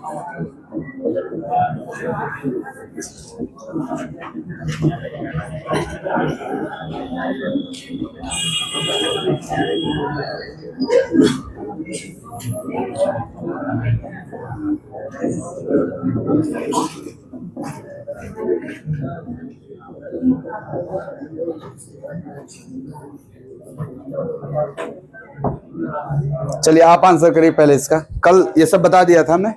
चलिए आप आंसर करिए पहले इसका। कल ये सब बता दिया था मैं।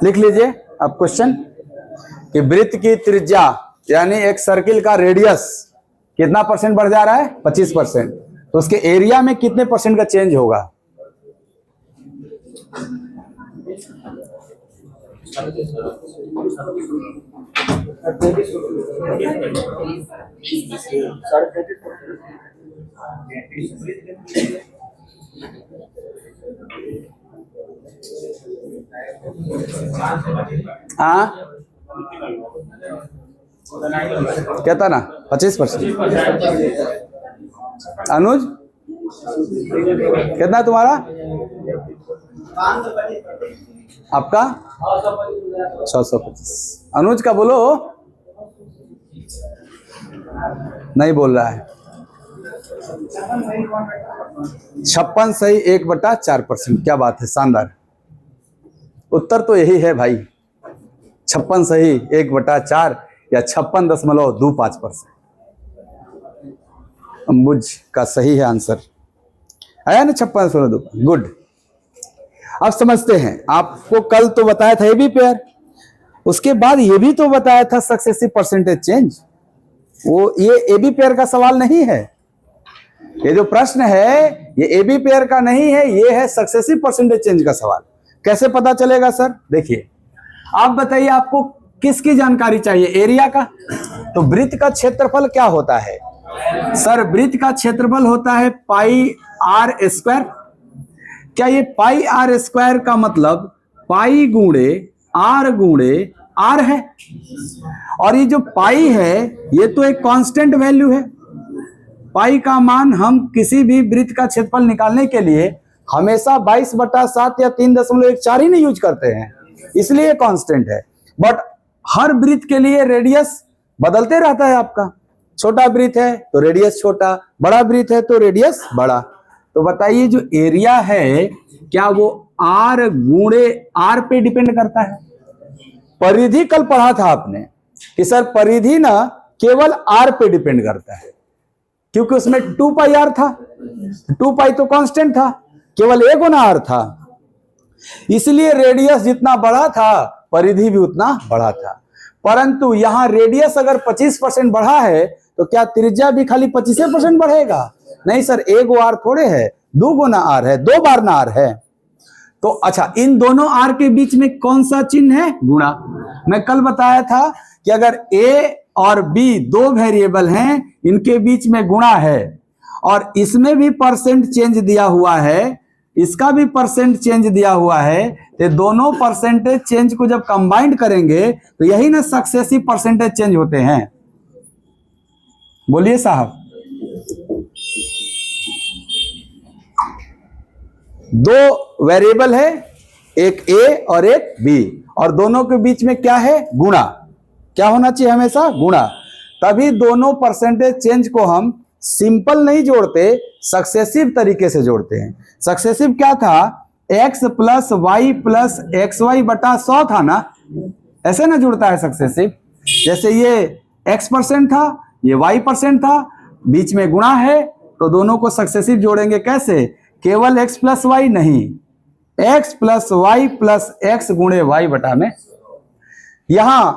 लिख लीजिए अब क्वेश्चन कि वृत्त की त्रिज्या यानी एक सर्किल का रेडियस कितना परसेंट बढ़ जा रहा है? 25%। तो उसके एरिया में कितने परसेंट का चेंज होगा? हाँ कहता ना 25%। अनुज कितना तुम्हारा? आपका 625। अनुज का बोलो। नहीं बोल रहा है। 56 सही 1/4%। क्या बात है, शानदार। उत्तर तो यही है भाई, 56 सही 1/4 या 56.25%। अंबुज का सही है आंसर, आया ना 56.25। गुड। अब समझते हैं। आपको कल तो बताया था एबी पेयर, उसके बाद ये भी तो बताया था सक्सेसिव परसेंटेज चेंज। वो ये एबी पेयर का सवाल नहीं है। ये जो प्रश्न है ये एबी पेयर का नहीं है, ये है सक्सेसिव परसेंटेज चेंज का सवाल। कैसे पता चलेगा सर? देखिए आप बताइए, आपको किसकी जानकारी चाहिए? एरिया का। तो वृत्त का क्षेत्रफल क्या होता है सर? वृत्त का क्षेत्रफल होता है पाई आर स्क्वायर। क्या ये पाई आर स्क्वायर का मतलब पाई गुणे आर है? और ये जो पाई है ये तो एक कांस्टेंट वैल्यू है। पाई का मान हम किसी भी वृत्त का क्षेत्रफल निकालने के लिए हमेशा 22/7 या 3.14 ही नहीं यूज करते हैं, इसलिए कांस्टेंट है। बट हर वृत्त के लिए रेडियस बदलते रहता है आपका। छोटा वृत्त है तो रेडियस छोटा, बड़ा वृत्त है तो रेडियस बड़ा। तो बताइए जो एरिया है क्या वो आर गुणे आर पे डिपेंड करता है? परिधि कल पढ़ा था आपने कि सर परिधि ना केवल आर पे डिपेंड करता है, क्योंकि उसमें 2πr था। 2π तो कांस्टेंट था, केवल a गुना r था, इसलिए रेडियस जितना बड़ा था परिधि भी उतना बड़ा था। परंतु यहां रेडियस अगर 25% बढ़ा है तो क्या त्रिज्या भी खाली 25% बढ़ेगा? नहीं सर, एक आर थोड़े है, 2 गुना आर है, 2 बार ना आर है। तो अच्छा, इन दोनों आर के बीच में कौन सा चिन्ह है? गुणा। मैं कल बताया था कि अगर a और b दो वेरिएबल हैं, इनके बीच में गुणा है और इसमें भी परसेंट चेंज दिया हुआ है, इसका भी परसेंट चेंज दिया हुआ है, तो दोनों परसेंटेज चेंज को जब कंबाइंड करेंगे तो यही ना सक्सेसिव परसेंटेज चेंज होते हैं। बोलिए साहब। दो वेरिएबल है, एक a और एक b, और दोनों के बीच में क्या है? गुणा। क्या होना चाहिए? हमेशा गुणा। तभी दोनों परसेंटेज चेंज को हम सिंपल नहीं जोड़ते, सक्सेसिव तरीके से जोड़ते हैं। सक्सेसिव क्या था? x + y + xy/100 था ना, ऐसे ना जुड़ता है सक्सेसिव। जैसे ये x% था, ये y% था, बीच में गुणा है, तो दोनों को सक्सेसिव जोड़ेंगे कैसे? केवल x + y नहीं, x + y + x गुणे y बटा में। यहां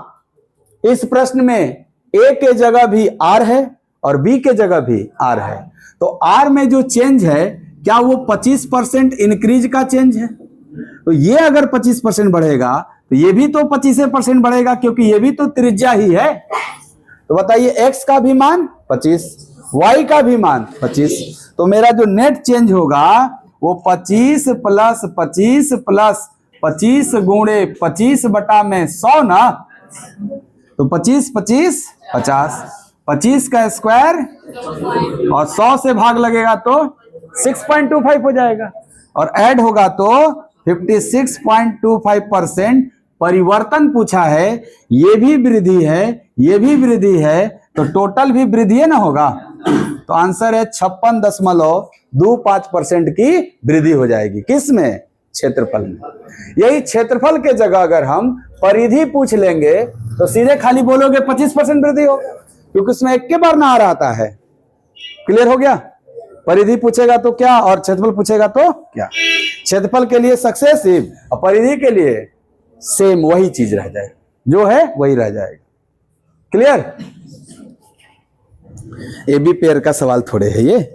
इस प्रश्न में a के जगह भी r है और b के जगह भी r है। तो r में जो चेंज है क्या वो 25% इंक्रीज का चेंज है? तो ये अगर 25% बढ़ेगा तो ये भी तो 25% बढ़ेगा, क्योंकि ये भी तो त्रिज्या ही है। तो बताइए x का भी मान 25, y का भी मान 25, तो मेरा जो नेट चेंज होगा वो 25 + 25 + 25 गुणे 25 बटा में 100 ना। तो 25 25 50, 25 का स्क्वायर और 100 से भाग लगेगा तो 6.25 हो जाएगा, और ऐड होगा तो 56.25% परिवर्तन पूछा है, ये भी वृद्धि है, ये भी वृद्धि है, तो टोटल भी वृद्धि है ना होगा। तो आंसर है 56.25% की वृद्धि हो जाएगी। किस में? क्षेत्रफल में। यही क्षेत्रफल के जगह अगर हम परिधि पूछ लेंगे तो सीधे खाली बोलोगे 25% वृद्धि हो, क्योंकि उसमें एक के बार ना आ रहा है। क्लियर हो गया? परिधि पूछेगा तो क्या, और क्षेत्रफल पूछेगा तो क्या। क्षेत्रफल के लिए सक्सेसिव और परिधि के लिए सेम, वही चीज रह जाएगा, जो है वही रह जाएगा। क्लियर? ए बी पेयर का सवाल थोड़े है ये।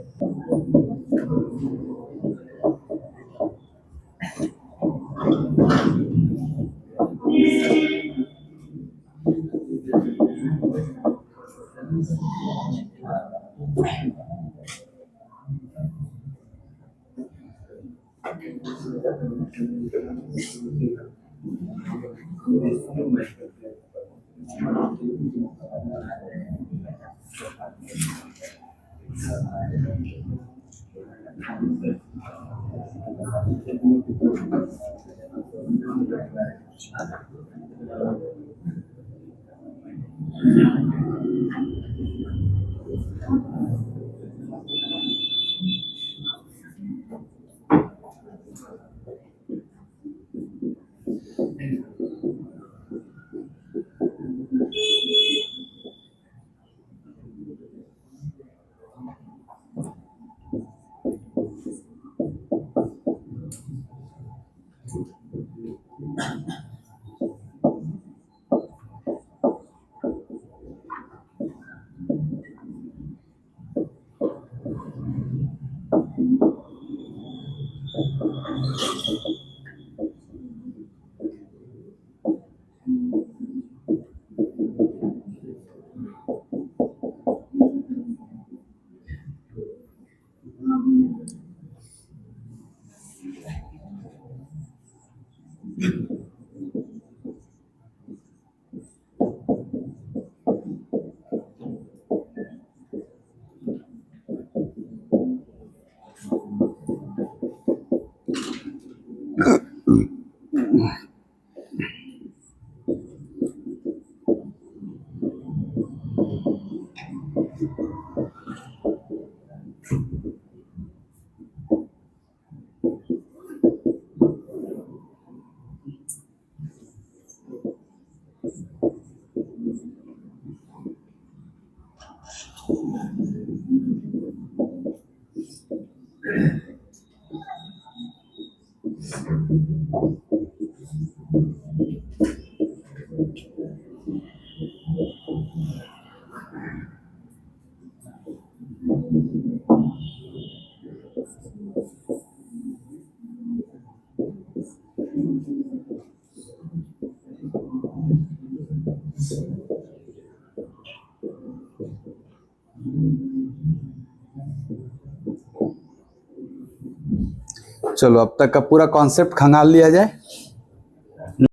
चलो अब तक का पूरा कॉन्सेप्ट खंगाल लिया जाए।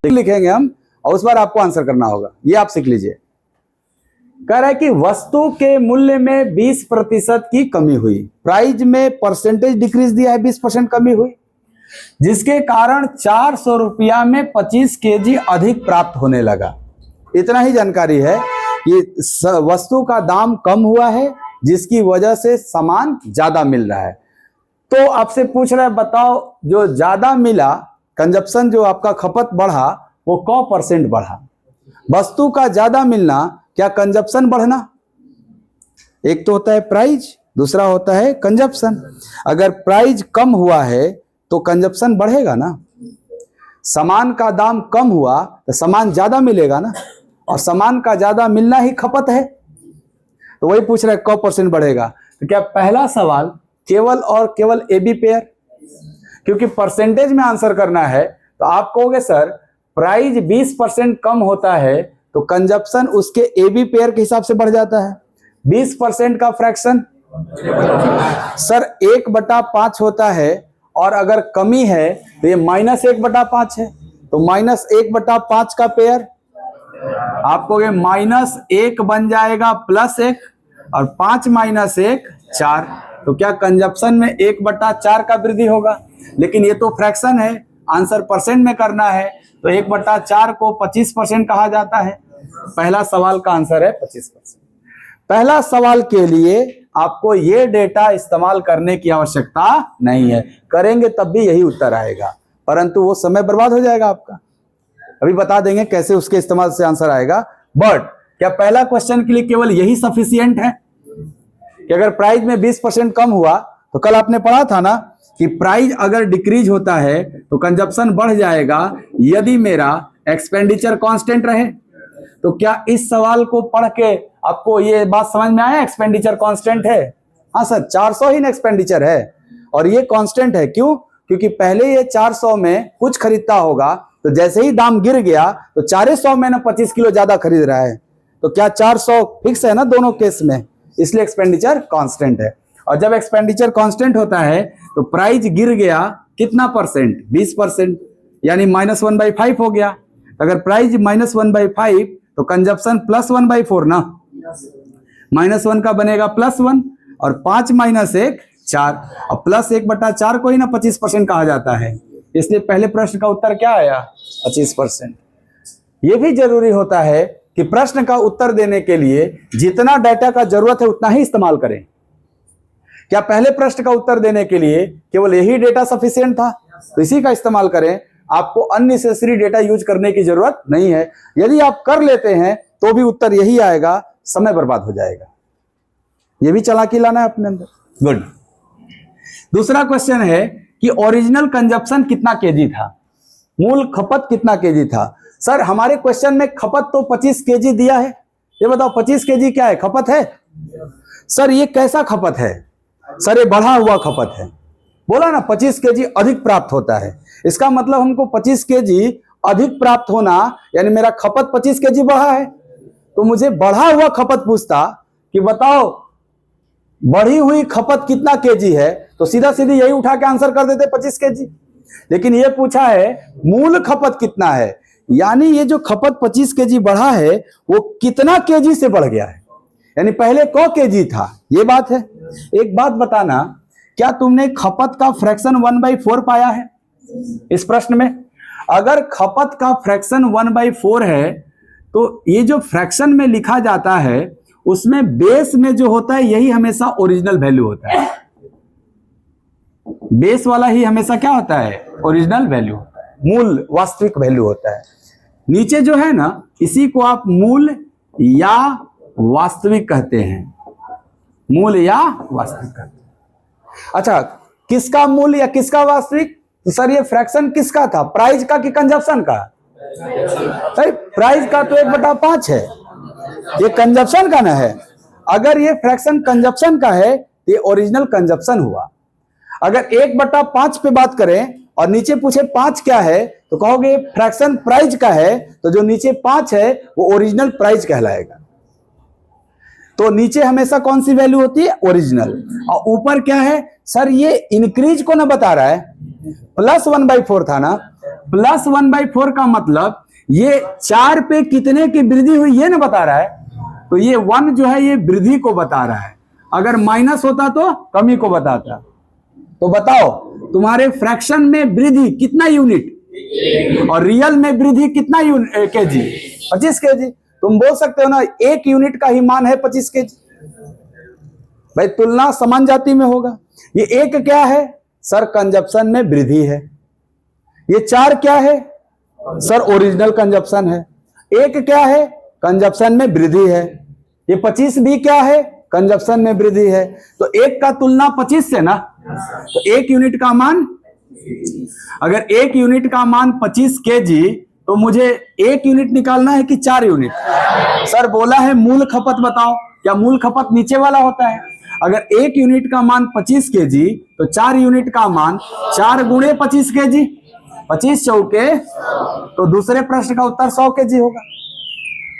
लिखेंगे हम और उस बार आपको आंसर करना होगा, ये आप सीख लीजिए। कह रहा है कि वस्तु के मूल्य में 20% की कमी हुई, प्राइस में परसेंटेज डिक्रीज दिया है, 20% कमी हुई, जिसके कारण 400 रुपया में 25 केजी अधिक प्राप्त होने लगा। इतना ही जानकारी है कि वस्तु का दाम कम हुआ है, जिसकी वजह से सामान ज्यादा मिल रहा है। तो आपसे पूछ रहा है, बताओ जो ज्यादा मिला, कंजप्शन जो आपका खपत बढ़ा, वो कौ % बढ़ा। वस्तु का ज्यादा मिलना क्या कंजप्शन बढ़ना? एक तो होता है प्राइस, दूसरा होता है कंजप्शन। अगर प्राइस कम हुआ है तो कंजप्शन बढ़ेगा ना। सामान का दाम कम हुआ तो सामान ज्यादा मिलेगा ना, और सामान का ज्यादा मिलना ही खपत है। तो वही पूछ रहा है कौ % बढ़ेगा। तो क्या पहला सवाल केवल और केवल ए बी पेयर, क्योंकि परसेंटेज में आंसर करना है तो आप कहोगे सर प्राइस 20% कम होता है तो कंजप्शन उसके ए बी पेयर के हिसाब से बढ़ जाता है। 20% का फ्रैक्शन सर 1/5 होता है, और अगर कमी है तो ये -1/5 है, तो -1/5 का पेयर आप कहोगे -1 बन जाएगा +1, और 5 - 1 4। तो क्या कंजप्शन में 1/4 का वृद्धि होगा? लेकिन ये तो फ्रैक्शन है, आंसर परसेंट में करना है, तो 1/4 को 25% कहा जाता है। पहला सवाल का आंसर है 25%। पहला सवाल के लिए आपको ये डेटा इस्तेमाल करने की आवश्यकता नहीं है, करेंगे तब भी यही उत्तर आएगा, परंतु वो समय बर्बाद हो जाएगा आपका। अभी बता देंगे कैसे उसके इस्तेमाल से आंसर आएगा। बट क्या पहला क्वेश्चन के लिए केवल यही सफिशिएंट है कि अगर प्राइस में 20% कम हुआ, तो कल आपने पढ़ा था ना कि प्राइस अगर डिक्रीज होता है तो कंजप्शन बढ़ जाएगा यदि मेरा एक्सपेंडिचर कांस्टेंट रहे। तो क्या इस सवाल को पढ़ के आपको ये बात समझ में आया एक्सपेंडिचर कांस्टेंट है? हाँ सर, 400 ही एक्सपेंडिचर है और ये कांस्टेंट है। क्यों? क्योंकि पहले ये 400 में कुछ खरीदता होगा, तो जैसे ही दाम गिर गया तो 400 में ना 25 किलो ज्यादा खरीद रहा है। तो क्या 400 फिक्स है ना दोनों केस में, इसलिए एक्सपेंडिचर कांस्टेंट है। और जब एक्सपेंडिचर कांस्टेंट होता है तो प्राइस गिर गया कितना परसेंट? 20%, यानी -1/5 हो गया। अगर प्राइस -1/5 तो कंजप्शन +1/4 ना, -1 का बनेगा +1 और 5 - 1 4, और +1/4 को ही ना 25% कहा जाता है, इसलिए पहले प्रश्न का उत्तर क्या आया? 25%। यह भी जरूरी होता है कि प्रश्न का उत्तर देने के लिए जितना डाटा का जरूरत है उतना ही इस्तेमाल करें। क्या पहले प्रश्न का उत्तर देने के लिए केवल यही डेटा सफिशिएंट था? तो इसी का इस्तेमाल करें, आपको अननेसेसरी डेटा यूज करने की जरूरत नहीं है। यदि आप कर लेते हैं तो भी उत्तर यही आएगा, समय बर्बाद हो जाएगा। यह भी चालाकी लाना है अपने अंदर। गुड। दूसरा क्वेश्चन है कि ओरिजिनल कंजप्शन कितना केजी था, मूल खपत कितना केजी था? सर हमारे क्वेश्चन में खपत तो 25 केजी दिया है, ये बताओ 25 केजी क्या है? खपत है? सर ये कैसा खपत है? सर ये बढ़ा हुआ खपत है। बोला ना 25 केजी अधिक प्राप्त होता है, इसका मतलब हमको 25 केजी अधिक प्राप्त होना यानी मेरा खपत 25 केजी बढ़ा है। तो मुझे बढ़ा हुआ खपत पूछता कि बताओ बढ़ी हुई खपत कितना केजी है, तो सीधा सीधी यही उठा के आंसर कर देते 25 केजी। लेकिन ये पूछा है मूल खपत कितना है, यानी ये जो खपत 25 केजी बढ़ा है वो कितना केजी से बढ़ गया है, यानी पहले क केजी था, ये बात है। एक बात बताना, क्या तुमने खपत का फ्रैक्शन 1/4 पाया है इस प्रश्न में? अगर खपत का फ्रैक्शन 1/4 है तो ये जो फ्रैक्शन में लिखा जाता है उसमें बेस में जो होता है यही हमेशा ओरिजिनल वैल्यू होता है। बेस वाला ही हमेशा क्या होता है? ओरिजिनल वैल्यू होता है, मूल वास्तविक वैल्यू होता है। नीचे जो है ना इसी को आप मूल या वास्तविक कहते हैं, मूल या वास्तविक कहते हैं। अच्छा, किसका मूल या किसका वास्तविक? तो सर ये फ्रैक्शन किसका था, प्राइस का कि कंजप्शन का? सर प्राइस का तो 1/5 है, ये कंजप्शन का ना है। अगर ये फ्रैक्शन कंजप्शन का है तो ये ओरिजिनल कंजप्शन हुआ। अगर 1/5 पे बात करें और नीचे पूछे 5 क्या है तो कहोगे फ्रैक्शन प्राइस का है, तो जो नीचे 5 है वो ओरिजिनल प्राइस कहलाएगा। तो नीचे हमेशा कौन सी वैल्यू होती है? ओरिजिनल। और ऊपर क्या है? सर ये इंक्रीज को ना बता रहा है, +1/4 था ना, +1/4 का मतलब ये 4 पे कितने की वृद्धि हुई ये ना बता रहा है, तो ये 1 जो है ये वृद्धि को बता रहा है। अगर माइनस होता तो कमी को बताता। तो बताओ तुम्हारे फ्रैक्शन में वृद्धि कितना यूनिट और रियल में वृद्धि कितना केजी? 25 केजी। तुम बोल सकते हो ना 1 यूनिट का ही मान है 25 केजी। भाई तुलना समान जाति में होगा। ये 1 क्या है? सर कंजप्शन में वृद्धि है। ये 4 क्या है? सर ओरिजिनल कंजप्शन है। 1 क्या है? कंजप्शन में वृद्धि है। ये 25 भी क्या है? कंजप्शन में वृद्धि है। तो 1 का तुलना 25 से ना, तो 1 यूनिट का मान, अगर 1 यूनिट का मान 25 केजी तो मुझे 1 यूनिट निकालना है कि 4 यूनिट? सर बोला है मूल खपत बताओ, क्या मूल खपत नीचे वाला होता है? अगर 1 यूनिट का मान 25 केजी तो 4 यूनिट का मान 4 × 25 केजी, 25 चौके, तो दूसरे प्रश्न का उत्तर 100 केजी होगा।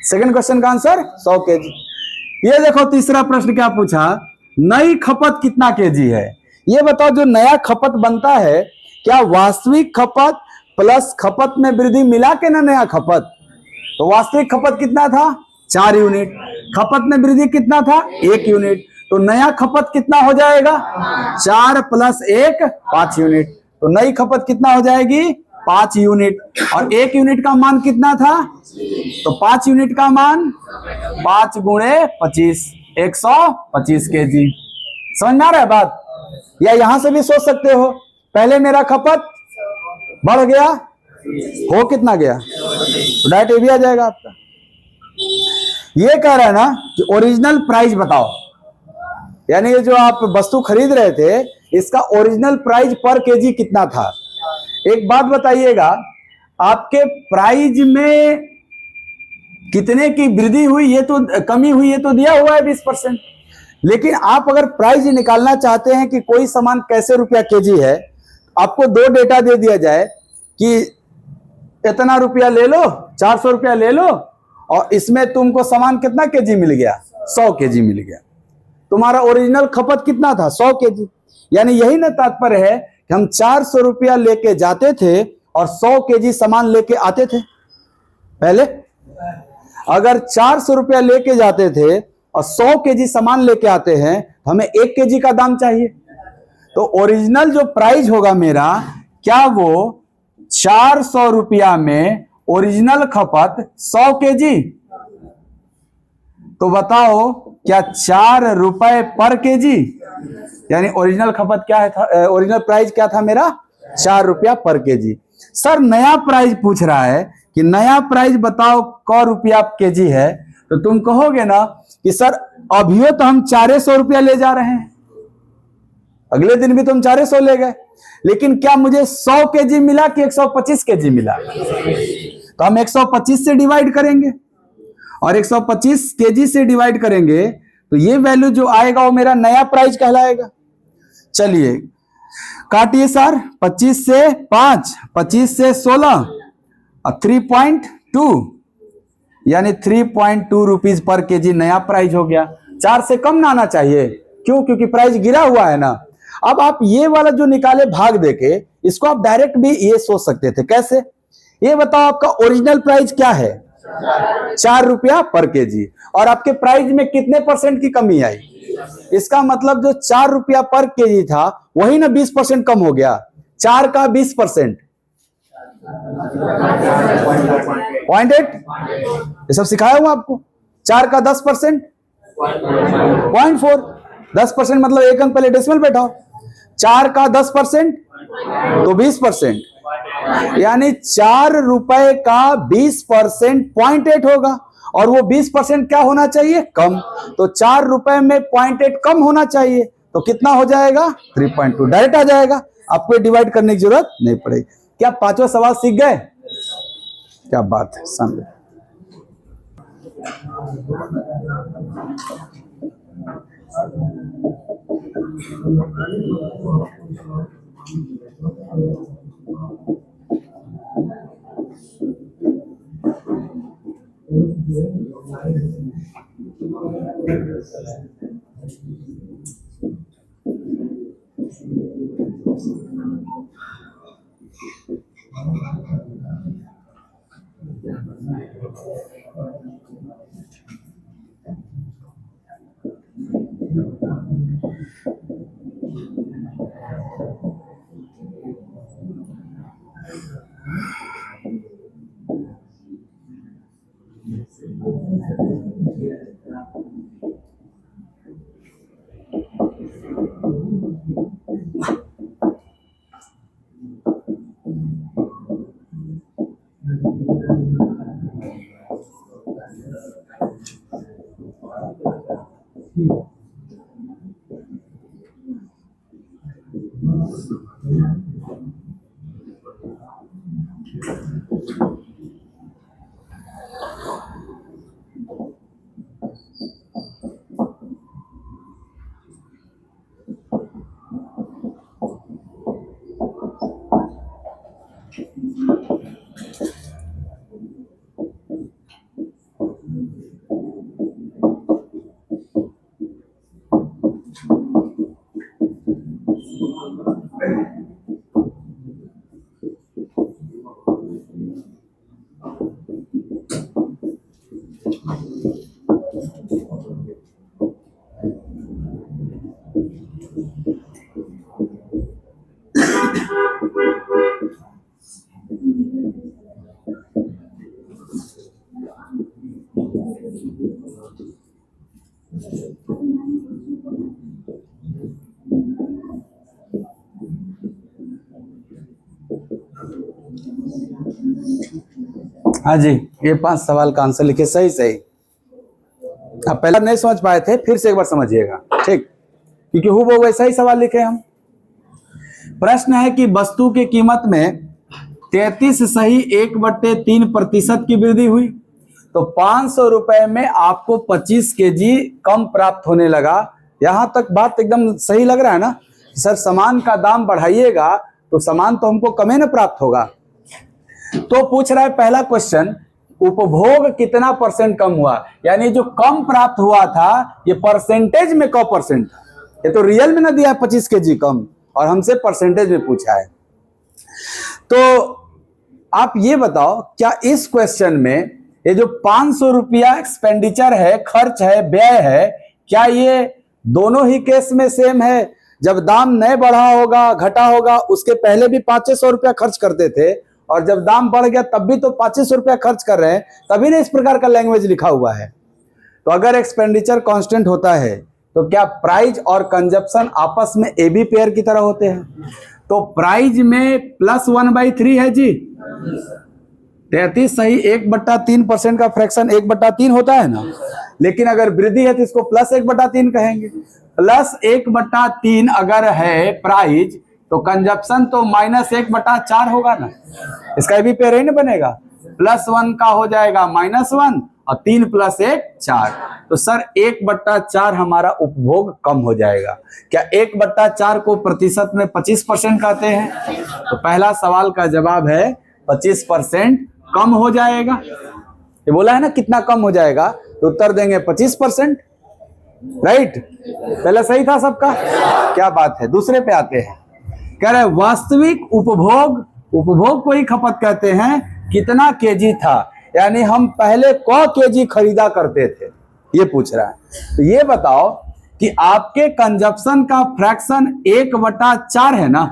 सेकंड क्वेश्चन का आंसर 100 केजी। ये देखो तीसरा प्रश्न क्या पूछा, नई खपत कितना केजी है? ये बताओ जो नया खपत बनता है क्या वास्तविक खपत प्लस खपत में वृद्धि मिला के ना नया खपत? तो वास्तविक खपत कितना था? 4 यूनिट। खपत में वृद्धि कितना था? 1 यूनिट। तो नया खपत कितना हो जाएगा? 4 + 1 5 यूनिट। तो नई खपत कितना हो जाएगी? 5 यूनिट। और 1 यूनिट का मान कितना था? तो 5 यूनिट का मान 5 × 25 125 केजी। समझ में आ रहा है बात? या यहां से भी सोच सकते हो, पहले मेरा खपत बढ़ गया, हो कितना गया? तो डायरेक्ट ये भी आ जाएगा आपका। ये कह रहा है ना कि ओरिजिनल प्राइस बताओ, यानी ये जो आप वस्तु खरीद रहे थे इसका ओरिजिनल प्राइस पर केजी कितना था। एक बात बताइएगा, आपके प्राइस में कितने की वृद्धि हुई, ये तो कमी हुई, ये तो दिया हुआ है 20%। लेकिन आप अगर प्राइस निकालना चाहते हैं कि कोई सामान कैसे रुपया केजी है, आपको 2 डेटा दे दिया जाए कि इतना रुपया ले लो, 400 रुपया ले लो, और इसमें तुमको सामान कितना केजी मिल गया? 100 केजी मिल गया। तुम्हारा ओरिजिनल खपत कितना था? 100 केजी। यानी यही ना तात्पर्य है कि हम 400 रुपया लेके जाते थे और 100 केजी सामान लेके आते थे। पहले अगर 400 रुपया लेके जाते थे और 100 केजी सामान लेके आते हैं, हमें 1 केजी का दाम चाहिए। तो ओरिजिनल जो प्राइस होगा मेरा, क्या वो 400 रुपया में ओरिजिनल खपत 100 केजी? तो बताओ क्या 4 रुपए पर केजी? यानी ओरिजिनल खपत क्या है? ओरिजिनल प्राइस क्या था मेरा? 4 रुपया पर केजी। सर नया प्राइस पूछ रहा है कि नया प्राइस बताओ क रुपया केजी है। तो तुम कहोगे ना कि सर अभी तो हम 400 रुपया ले जा रहे हैं, अगले दिन भी तुम 400 ले गए, लेकिन क्या मुझे 100 केजी मिला कि 125 केजी मिला? तो हम 125 से डिवाइड करेंगे, और 125 केजी से डिवाइड करेंगे तो ये वैल्यू जो आएगा वो मेरा नया प्राइस कहलाएगा। चलिए काटिए सर, 25 से 5, 25 से 16 और 3.2, यानी 3.2 रुपीज पर केजी नया प्राइस हो गया। 4 से कम ना आना चाहिए, क्यों? क्योंकि प्राइस गिरा हुआ है ना। अब आप ये वाला जो निकाले भाग देके, इसको आप डायरेक्ट भी ये सोच सकते थे। कैसे? ये बताओ आपका ओरिजिनल प्राइस क्या है? 4 रुपया पर केजी, और आपके प्राइस में कितने % की कमी आई? इसका मतलब जो 4 रुपया पर केजी था वही ना 20% कम हो गया। 4 का 20% 0.8। ये सब सिखाया हुआ आपको। 4 का 10% 0.4। 10% मतलब एक अंक पहले डेसिमल बैठाओ। 4 का 10% तो 20%, यानी 4 रुपए का 20% 0.8 होगा, और वो 20% क्या होना चाहिए? कम। तो 4 रुपए में 0.8 कम होना चाहिए, तो कितना हो जाएगा? 3.2। डायरेक्ट आ जाएगा, आपको डिवाइड करने की जरूरत नहीं पड़ेगी। क्या 5वां सवाल सीख गए? क्या बात है, समझ। हाँ जी, ये 5 सवाल का आंसर लिखे सही सही। आप पहले नहीं समझ पाए थे, फिर से एक बार समझिएगा, ठीक, क्योंकि हूबहू वैसा ही सवाल लिखे हम। प्रश्न है कि वस्तु की कीमत में 33 सही 1/3% की वृद्धि हुई, तो 500 रुपए में आपको 25 केजी कम प्राप्त होने लगा। यहां तक बात एकदम सही लग रहा है ना? सर सामान का दाम बढ़ाइएगा तो सामान तो हमको कम ही ना प्राप्त होगा। तो पूछ रहा है पहला क्वेश्चन, उपभोग कितना % कम हुआ, यानी जो कम प्राप्त हुआ था ये परसेंटेज में कौ % था? ये तो रियल में ना दिया है 25 केजी कम, और हमसे परसेंटेज में पूछा है। तो आप ये बताओ, क्या इस क्वेश्चन में ये जो 500 रुपया एक्सपेंडिचर है, खर्च है, व्यय है, क्या ये दोनों ही केस में सेम है? जब दाम नहीं बढ़ा होगा, घटा होगा, उसके पहले भी 500 रुपया खर्च करते थे, और जब दाम बढ़ गया तब भी तो 2500 रुपया खर्च कर रहे हैं, तभी ना इस प्रकार का लैंग्वेज लिखा हुआ है। तो अगर एक्सपेंडिचर कांस्टेंट होता है तो क्या प्राइस और कंजप्शन आपस में ए बी पेयर की तरह होते हैं? तो प्राइस में +1/3 है जी, 33 सही 1/3% का फ्रैक्शन 1/3 होता है ना, लेकिन अगर वृद्धि है तो इसको +1/3 कहेंगे। +1/3 अगर है प्राइस, तो कंजप्शन तो -1/4 होगा ना, इसका भी पेयर ही नहीं बनेगा। +1 का हो जाएगा -1 और 3 + 1 4, तो सर 1/4 हमारा उपभोग कम हो जाएगा। क्या 1/4 को प्रतिशत में 25% कहते हैं? तो पहला सवाल का जवाब है 25% कम हो जाएगा। ये बोला है ना कितना कम हो जाएगा, तो उत्तर देंगे 25%, राइट? पहला सही था सबका, क्या बात है। दूसरे पे आते हैं, कह रहे वास्तविक उपभोग, उपभोग को ही खपत कहते हैं, कितना केजी था, यानी हम पहले क केजी खरीदा करते थे, ये पूछ रहा है। तो ये बताओ कि आपके कंजप्शन का फ्रैक्शन 1/4 है ना,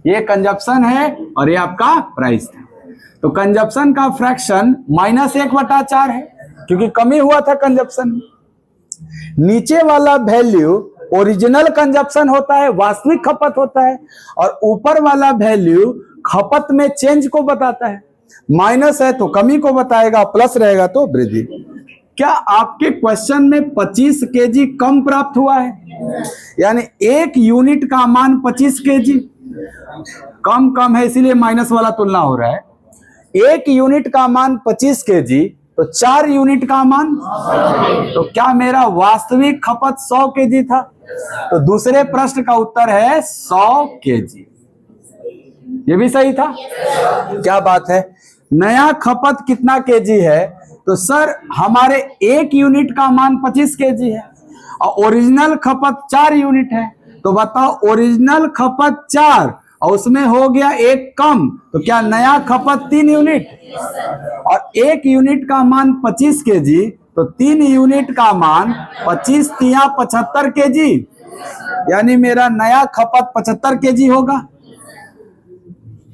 ये कंजप्शन है और ये आपका प्राइस था, तो कंजप्शन का फ्रैक्शन -1/4 है, क्योंकि कमी हुआ था कंजप्शन। नीचे वाला वैल्यू ओरिजिनल कंजप्शन होता है, वास्तविक खपत होता है, और ऊपर वाला वैल्यू खपत में चेंज को बताता है। माइनस है तो कमी को बताएगा, प्लस रहेगा तो वृद्धि। क्या आपके क्वेश्चन में 25 केजी कम प्राप्त हुआ है, यानी 1 यूनिट का मान 25 केजी कम है, इसीलिए माइनस वाला तुलना हो रहा है। 1 यूनिट का मान 25 केजी, तो 4 यूनिट का मान, तो क्या मेरा वास्तविक खपत 100 केजी था? तो दूसरे प्रश्न का उत्तर है 100 केजी। ये भी सही था, क्या बात है। नया खपत कितना केजी है? तो सर हमारे 1 यूनिट का मान 25 केजी है और ओरिजिनल खपत 4 यूनिट है, तो बताओ ओरिजिनल खपत 4 और उसमें हो गया 1 कम, तो क्या नया खपत 3 यूनिट? और 1 यूनिट का मान 25 केजी, तो 3 यूनिट का मान 25 × 75 केजी, यानी मेरा नया खपत 75 केजी होगा।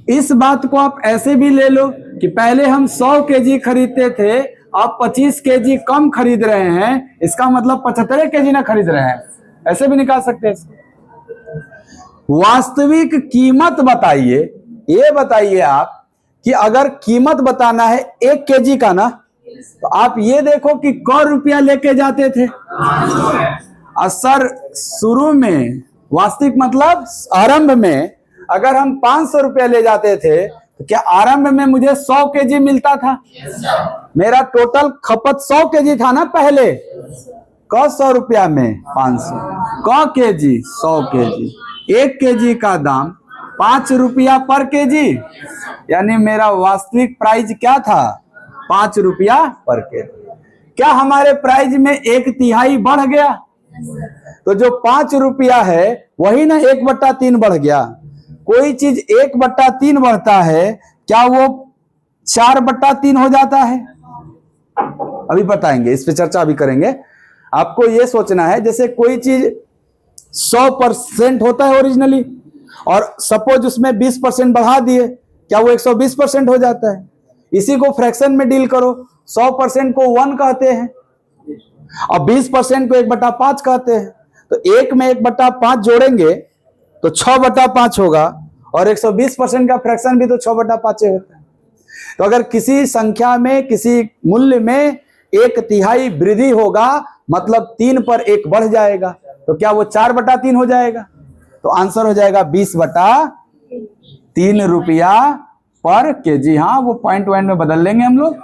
इस बात को आप ऐसे भी ले लो कि पहले हम 100 केजी खरीदते थे, अब 25 केजी कम खरीद रहे हैं, इसका मतलब 75 केजी ना खरीद रहे हैं, ऐसे भी निकाल सकते हैं इसको। वास्तविक कीमत बताइए, ये बताइए आप कि अगर कीमत बताना है 1 केजी का ना, तो आप ये देखो कि क रुपया लेके जाते थे। सर शुरू में, वास्तविक मतलब आरंभ में, अगर हम 500 रुपया ले जाते थे, तो क्या आरंभ में मुझे 100 केजी मिलता था? मेरा टोटल खपत 100 केजी था ना पहले, क 100 रुपया में 500, क केजी 100 केजी, 1 केजी का दाम 5 रुपया पर केजी, यानी मेरा वास्तविक प्राइस क्या था? 5 रुपया पर केजी। क्या हमारे प्राइस में 1/3 बढ़ गया? तो जो 5 रुपया है वही ना 1/3 बढ़ गया। कोई चीज 1/3 बढ़ता है, क्या वो 4/3 हो जाता है? अभी बताएंगे, इस पे चर्चा अभी करेंगे। आपको ये सोचना है, जैसे कोई चीज 100% होता है ओरिजिनली, और सपोज उसमें 20% बढ़ा दिए, क्या वो 120% हो जाता है? इसी को फ्रैक्शन में डील करो। 100% को 1 कहते हैं और 20% को 1/5 कहते हैं। तो 1 में 1/5 जोड़ेंगे तो 6/5 होगा, और 120% का फ्रैक्शन भी तो 6/5 होता है। तो अगर किसी संख्या में, किसी मूल्य में 1/3 वृद्धि होगा, मतलब 3 पर 1 बढ़ जाएगा, तो क्या वो 4/3 हो जाएगा? तो आंसर हो जाएगा 20/3 रुपया पर केजी। हाँ, वो पॉइंट में बदल लेंगे हम लोग।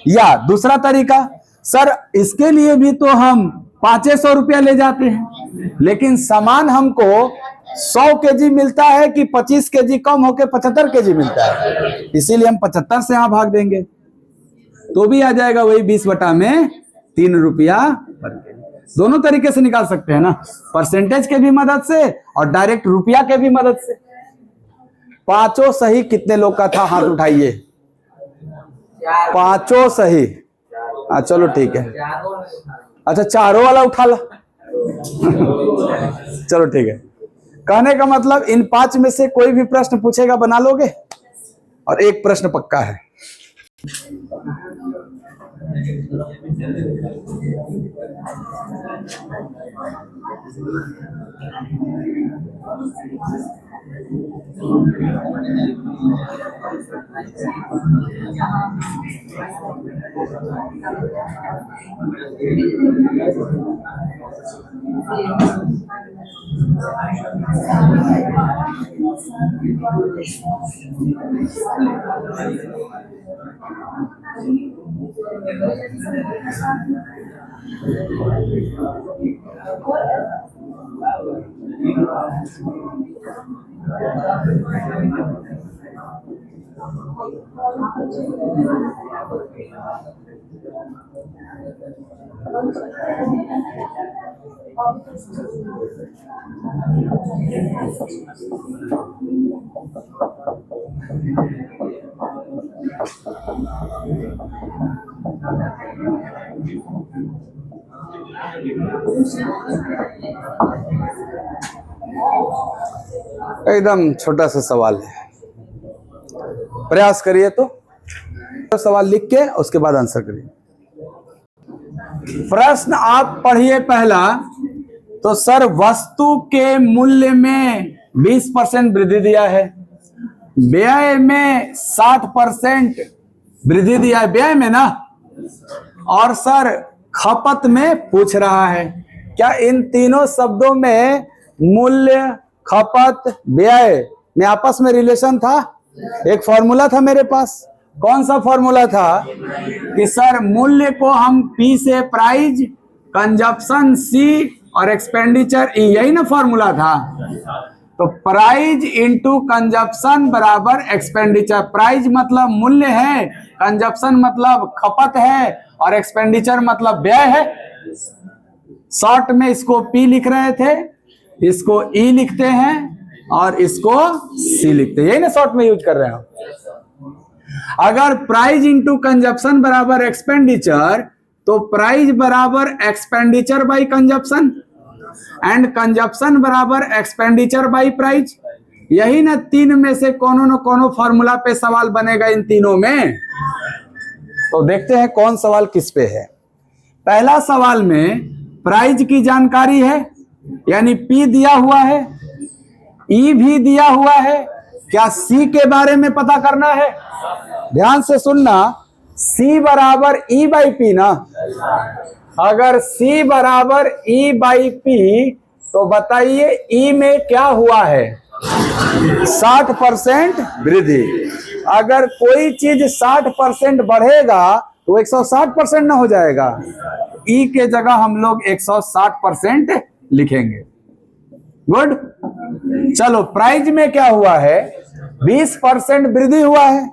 या दूसरा तरीका, सर इसके लिए भी तो हम 500 रुपया ले जाते हैं, लेकिन सामान हमको 100 केजी मिलता है कि 25 केजी कम होकर 75 केजी मिलता है, इसीलिए हम 75 से यहां भाग देंगे, तो भी आ जाएगा वही 20/3 रुपया पर केजी। दोनों तरीके से निकाल सकते हैं ना, परसेंटेज के भी मदद से और डायरेक्ट रुपया के भी मदद से। पांचों सही कितने लोग का था? हाथ उठाइए। पांचों सही। चलो ठीक है। अच्छा, चारों वाला उठा लो। चलो ठीक है। कहने का मतलब इन 5 में से कोई भी प्रश्न पूछेगा बना लोगे, और एक प्रश्न पक्का है। एकदम छोटा सा सवाल है, प्रयास करिए। तो सवाल लिख के उसके बाद आंसर करिए। प्रश्न आप पढ़िए पहला। तो सर वस्तु के मूल्य में 20% वृद्धि दिया है, व्यय में 60% वृद्धि दिया है, व्यय में ना, और सर खपत में पूछ रहा है। क्या इन तीनों शब्दों में मूल्य, खपत, व्यय में आपस में रिलेशन था? एक फॉर्मूला था मेरे पास। कौन सा फॉर्मूला था? कि सर मूल्य को हम P से प्राइस, कंजप्शन C और एक्सपेंडिचर E, यही ना फॉर्मूला था। तो प्राइस इंटू कंजप्शन बराबर एक्सपेंडिचर। प्राइस मतलब मूल्य है, कंजप्शन मतलब खपत है, और एक्सपेंडिचर मतलब व्यय है। शॉर्ट में इसको P लिख रहे थे, इसको E लिखते हैं और इसको C लिखते हैं, यही ना शॉर्ट में यूज कर रहे हैं। अगर प्राइस इंटू कंजप्शन बराबर एक्सपेंडिचर, तो प्राइस बराबर expenditure by consumption, and consumption बराबर एक्सपेंडिचर बाई प्राइस। यही ना 3 में से कोनो न कोनो फॉर्मूला पे सवाल बनेगा इन तीनों में। तो देखते हैं कौन सवाल किस पे है। पहला सवाल में प्राइस की जानकारी है, यानी P दिया हुआ है, E भी दिया हुआ है। क्या C के बारे में पता करना है? ध्यान से सुनना, C बराबर E बाई P ना। अगर C बराबर E बाई P, तो बताइए E में क्या हुआ है? 60% वृद्धि। अगर कोई चीज 60% बढ़ेगा तो 160% ना हो जाएगा। E के जगह हम लोग 160% लिखेंगे। गुड। चलो, प्राइस में क्या हुआ है? 20% वृद्धि हुआ है।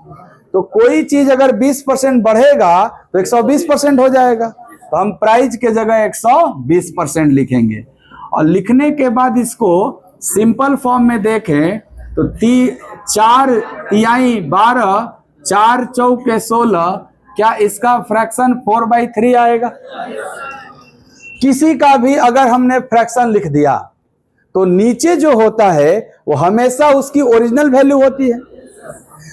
तो कोई चीज अगर 20% बढ़ेगा तो 120% हो जाएगा। तो हम प्राइस के जगह 120% लिखेंगे, और लिखने के बाद इसको सिंपल फॉर्म में देखें तो 4 तिहाई 12, 4 चौके 16, क्या इसका फ्रैक्शन 4/3 आएगा? किसी का भी अगर हमने फ्रैक्शन लिख दिया तो नीचे जो होता है वो हमेशा उसकी ओरिजिनल वैल्यू होती है।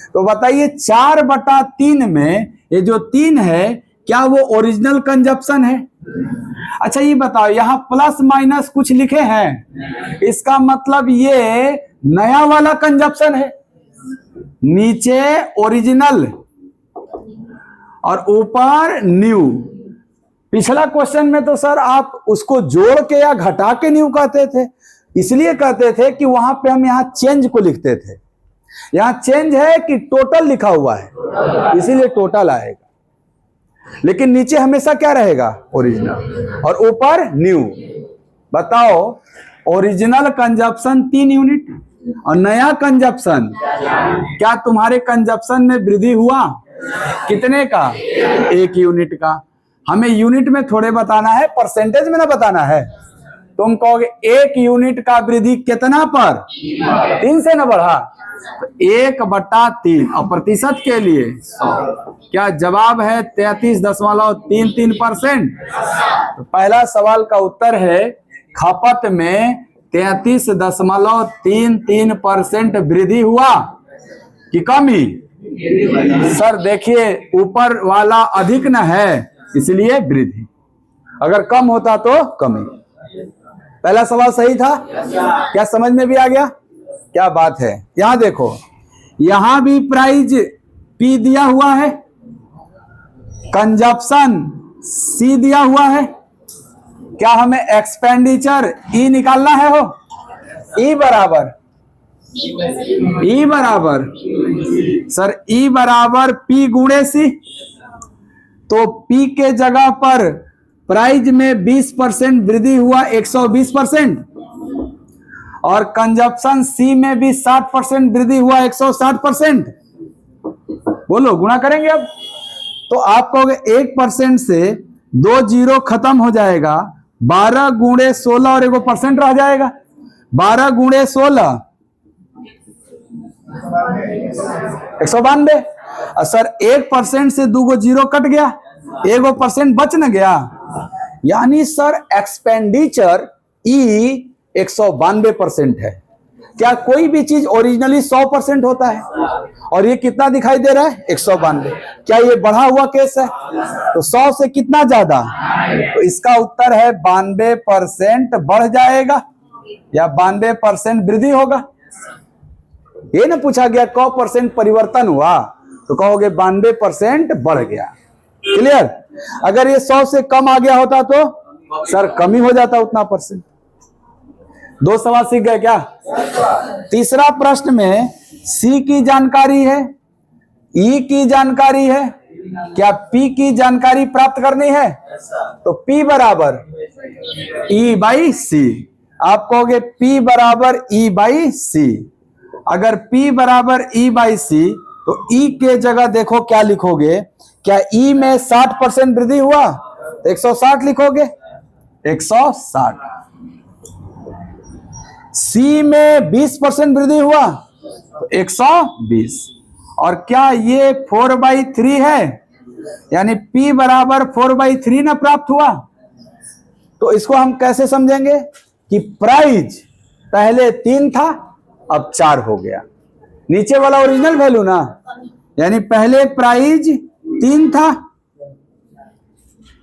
तो बताइए 4/3 में ये जो 3 है क्या वो ओरिजिनल कंजप्शन है? अच्छा ये बताओ, यहां प्लस माइनस कुछ लिखे हैं, इसका मतलब ये नया वाला कंजप्शन है। नीचे ओरिजिनल और ऊपर न्यू। पिछला क्वेश्चन में तो सर आप उसको जोड़ के या घटा के न्यू कहते थे, इसलिए कहते थे कि वहां पे हम यहां चेंज को लिखते थे। यहां चेंज है कि टोटल लिखा हुआ है, इसीलिए टोटल आएगा। लेकिन नीचे हमेशा क्या रहेगा? ओरिजिनल, और ऊपर न्यू। बताओ ओरिजिनल कंजप्शन 3 यूनिट और नया कंजप्शन, क्या तुम्हारे कंजप्शन में वृद्धि हुआ? कितने का? 1 यूनिट का। हमें यूनिट में थोड़े बताना है, परसेंटेज में ना बताना है। तुम कहोगे 1 यूनिट का वृद्धि कितना पर? 3 से ना बढ़ा, तो 1/3 और प्रतिशत के लिए 100। क्या जवाब है 33.33%? तो पहला सवाल का उत्तर है खपत में 33.33% वृद्धि हुआ कि कमी? सर देखिए ऊपर वाला अधिक न है, इसलिए वृद्धि। अगर कम होता तो कमी। पहला सवाल सही था? क्या समझ में भी आ गया? क्या बात है। यहां देखो, यहां भी प्राइस P दिया हुआ है, कंजप्शन C दिया हुआ है। क्या हमें एक्सपेंडिचर E निकालना है? हो E बराबर सर E बराबर P गुणे C। तो P के जगह पर प्राइस में 20% वृद्धि हुआ, 120%, और कंजप्शन C में भी 60% वृद्धि हुआ, 160%। बोलो गुणा करेंगे अब। तो आप कहोगे 1% से 2 जीरो खत्म हो जाएगा, 12 गुणे 16 और 1% रह जाएगा। 12 गुणे 16 192। सर 1% से 2 जीरो कट गया, 1% बच न गया, यानी सर एक्सपेंडिचर E 192% है। क्या कोई भी चीज ओरिजिनली 100% होता है? और ये कितना दिखाई दे रहा है? 192। क्या ये बढ़ा हुआ केस है? तो 100 से कितना ज्यादा? तो इसका उत्तर है 92% बढ़ जाएगा या 92% वृद्धि होगा। ये ना पूछा गया क % परिवर्तन हुआ, तो कहोगे 92% बढ़ गया। क्लियर? अगर ये 100 से कम आ गया होता तो सर कमी हो जाता उतना %। 2 सवाल सीख गए क्या? तीसरा प्रश्न में C की जानकारी है, E की जानकारी है, क्या P की जानकारी प्राप्त करनी है? तो P बराबर E/C। आप कहोगे P बराबर E/C। अगर P बराबर E/C तो E के जगह देखो क्या लिखोगे। क्या E में 60% वृद्धि हुआ तो 160 लिखोगे, 160। C में 20% वृद्धि हुआ तो 120। और क्या ये 4/3 है, यानी P बराबर 4/3 ना प्राप्त हुआ? तो इसको हम कैसे समझेंगे कि प्राइस पहले 3 था अब 4 हो गया। नीचे वाला ओरिजिनल वैल्यू ना, यानी पहले प्राइस 3 था,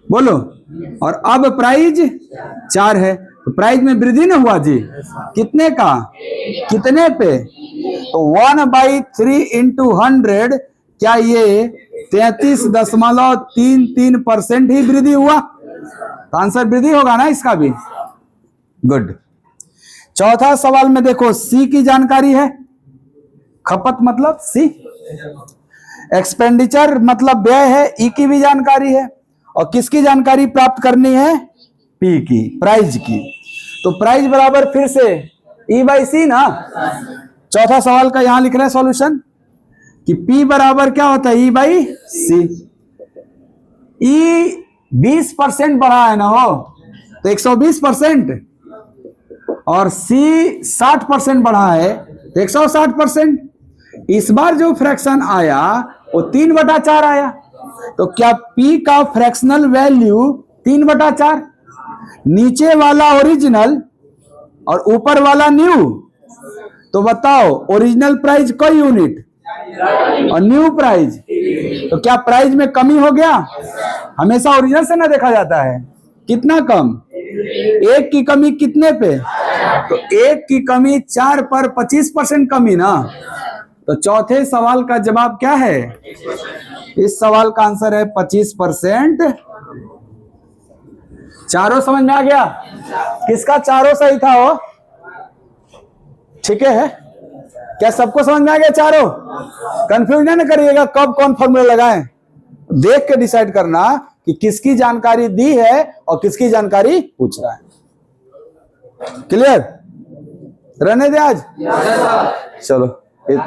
बोलो, और अब प्राइस 4 है, तो प्राइस में वृद्धि ना हुआ जी? कितने का? कितने पे? तो 1/3 इंटू 100, क्या ये 33.33% ही वृद्धि हुआ? तो आंसर वृद्धि होगा ना इसका भी। गुड। चौथा सवाल में देखो, C की जानकारी है, खपत मतलब C, एक्सपेंडिचर मतलब व्यय है, E की भी जानकारी है, और किसकी जानकारी प्राप्त करनी है? P की, प्राइस की। तो प्राइस बराबर फिर से E/C ना। चौथा सवाल का यहां लिख रहे हैं सॉल्यूशन कि P बराबर क्या होता है? E/C। E 20% बढ़ा है ना हो, तो 120%, और C 60% बढ़ा है तो 160%। इस बार जो फ्रैक्शन आया वो 3/4 आया, तो क्या P का फ्रैक्शनल वैल्यू 3/4? नीचे वाला ओरिजिनल और ऊपर वाला न्यू, तो बताओ ओरिजिनल प्राइस कई यूनिट और न्यू प्राइस, तो क्या प्राइस में कमी हो गया? हमेशा ओरिजिनल से ना देखा जाता है, कितना कम, एक की कमी कितने पे, तो एक की कमी 4 पर 25% कमी ना। तो चौथे सवाल का जवाब क्या है? इस सवाल का आंसर है 25%। चारों समझ में आ गया? किसका चारों सही था वो? ठीक है, क्या सबको समझ में आ गया चारों? कंफ्यूज ना करिएगा कब कौन फॉर्मूला लगाएं, देख के डिसाइड करना कि किसकी जानकारी दी है और किसकी जानकारी पूछ रहा है। क्लियर? रहने दे आज, चलो इतना।